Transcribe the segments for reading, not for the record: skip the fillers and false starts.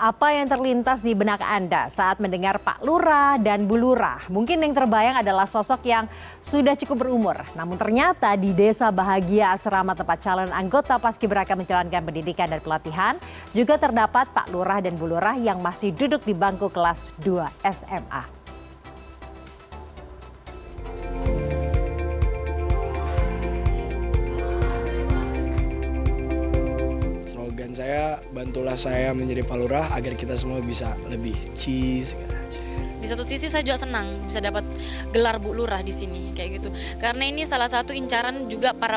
Apa yang terlintas di benak Anda saat mendengar Pak Lurah dan Bu Lurah? Mungkin yang terbayang adalah sosok yang sudah cukup berumur. Namun ternyata di Desa Bahagia Asrama tempat calon anggota Paskibraka menjalankan pendidikan dan pelatihan, juga terdapat Pak Lurah dan Bu Lurah yang masih duduk di bangku kelas 2 SMA. Slogan saya, bantulah saya menjadi Pak Lurah agar kita semua bisa lebih cheese. Di satu sisi saya juga senang bisa dapat gelar Bu Lurah di sini kayak gitu. Karena ini salah satu incaran juga para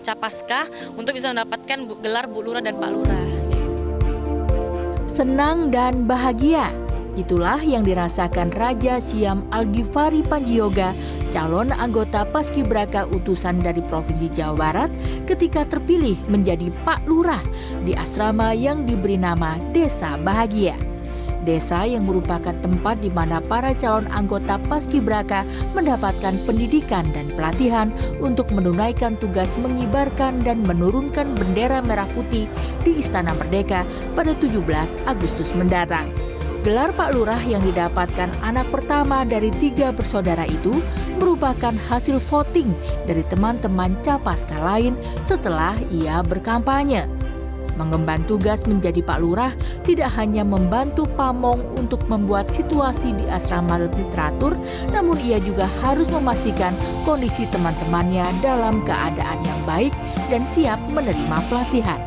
capaska untuk bisa mendapatkan gelar Bu Lurah dan Pak Lurah. Kayak gitu. Senang dan bahagia, itulah yang dirasakan Raja Siam Algifari Panjioga, calon anggota Paskibraka utusan dari Provinsi Jawa Barat ketika terpilih menjadi Pak Lurah di asrama yang diberi nama Desa Bahagia. Desa yang merupakan tempat di mana para calon anggota Paskibraka mendapatkan pendidikan dan pelatihan untuk menunaikan tugas mengibarkan dan menurunkan bendera merah putih di Istana Merdeka pada 17 Agustus mendatang. Gelar Pak Lurah yang didapatkan anak pertama dari 3 bersaudara itu merupakan hasil voting dari teman-teman capaska lain setelah ia berkampanye. Mengemban tugas menjadi Pak Lurah tidak hanya membantu Pamong untuk membuat situasi di asrama lebih teratur, namun ia juga harus memastikan kondisi teman-temannya dalam keadaan yang baik dan siap menerima pelatihan.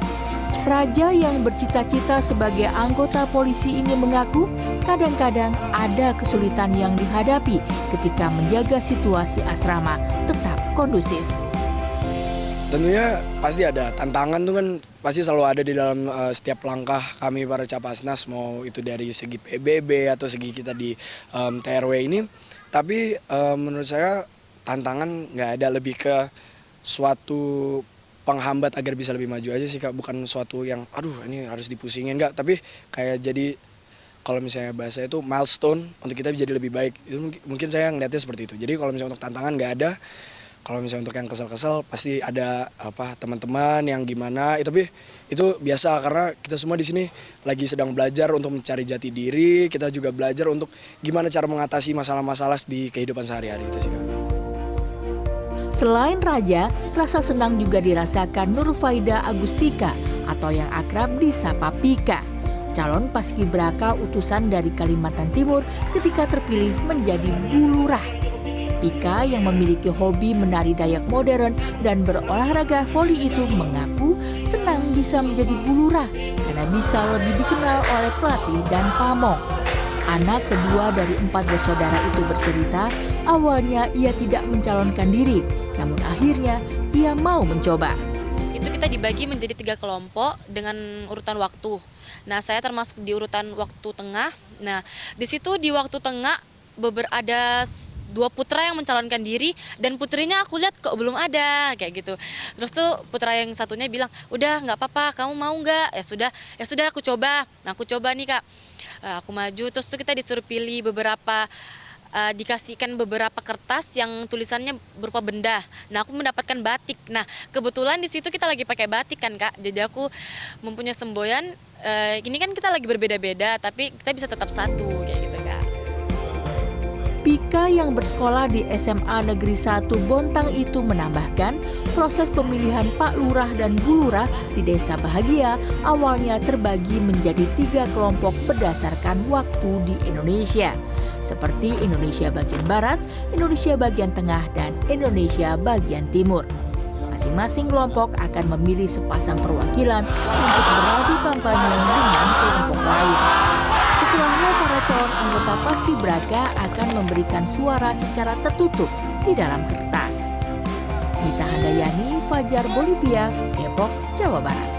Raja yang bercita-cita sebagai anggota polisi ini mengaku kadang-kadang ada kesulitan yang dihadapi ketika menjaga situasi asrama tetap kondusif. Tentunya pasti ada, tantangan tuh kan pasti selalu ada di dalam setiap langkah kami para Capasnas, mau itu dari segi PBB atau segi kita di TRW ini. Tapi menurut saya tantangan nggak ada, lebih ke suatu penghambat agar bisa lebih maju aja sih Kak, bukan suatu yang aduh ini harus dipusingin, enggak, tapi kayak jadi kalau misalnya bahasa itu milestone untuk kita jadi lebih baik. Itu mungkin saya ngeliatnya seperti itu. Jadi kalau misalnya untuk tantangan nggak ada, kalau misalnya untuk yang kesel-kesel pasti ada teman-teman yang gimana, tapi itu biasa karena kita semua di sini lagi sedang belajar untuk mencari jati diri, kita juga belajar untuk gimana cara mengatasi masalah-masalah di kehidupan sehari-hari itu sih Kak. Selain Raja, rasa senang juga dirasakan Nur Faida Aguspika atau yang akrab disapa Pika, calon Paskibraka utusan dari Kalimantan Timur ketika terpilih menjadi Bu Lurah. Pika yang memiliki hobi menari Dayak modern dan berolahraga voli itu mengaku senang bisa menjadi Bu Lurah karena bisa lebih dikenal oleh pelatih dan pamong. Anak kedua dari 4 bersaudara itu bercerita, awalnya ia tidak mencalonkan diri, namun akhirnya ia mau mencoba. Itu kita dibagi menjadi 3 kelompok dengan urutan waktu. Nah, saya termasuk di urutan waktu tengah. Nah, di situ di waktu tengah ada 2 putra yang mencalonkan diri dan putrinya aku lihat kok belum ada kayak gitu. Terus tuh putra yang satunya bilang, udah nggak apa-apa, kamu mau nggak? Ya sudah aku coba. Nah, aku coba nih Kak. Aku maju, terus tuh kita disuruh pilih dikasihkan beberapa kertas yang tulisannya berupa benda. Nah, aku mendapatkan batik. Nah, kebetulan di situ kita lagi pakai batik kan Kak. Jadi aku mempunyai semboyan. Ini kan kita lagi berbeda-beda, tapi kita bisa tetap satu kayak gitu Kak. Pika yang bersekolah di SMA Negeri 1 Bontang itu menambahkan proses pemilihan Pak Lurah dan Bu Lurah di Desa Bahagia awalnya terbagi menjadi 3 kelompok berdasarkan waktu di Indonesia, seperti Indonesia bagian Barat, Indonesia bagian Tengah, dan Indonesia bagian Timur. Masing-masing kelompok akan memilih sepasang perwakilan untuk beradu kampanye dengan kelompok lain. Setelahnya, para calon anggota Paskibraka akan memberikan suara secara tertutup di dalam kertas. Mita Handayani, Fajar Bolivia, Depok, Jawa Barat.